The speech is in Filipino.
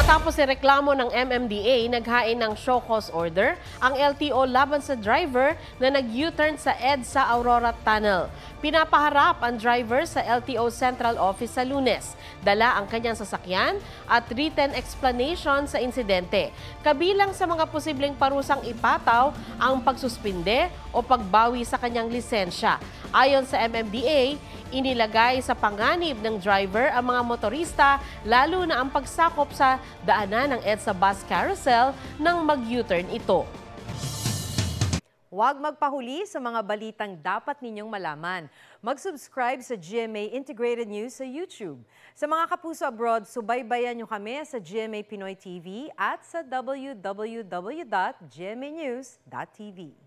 Matapos ireklamo ng MMDA, naghain ng show cause order ang LTO laban sa driver na nag-U-turn sa EDSA Aurora Tunnel. Pinapaharap ang driver sa LTO Central Office sa Lunes. Dala ang kanyang sasakyan at written explanation sa insidente. Kabilang sa mga posibleng parusang ipataw ang pagsuspinde o pagbawi sa kanyang lisensya. Ayon sa MMDA, inilagay sa panganib ng driver ang mga motorista, lalo na ang pagsakop sa daanan ng EDSA Bus Carousel nang mag-U-turn ito. Huwag magpahuli sa mga balitang dapat ninyong malaman. Mag-subscribe sa GMA Integrated News sa YouTube. Sa mga kapuso abroad, subaybayan nyo kami sa GMA Pinoy TV at sa www.gmanews.tv.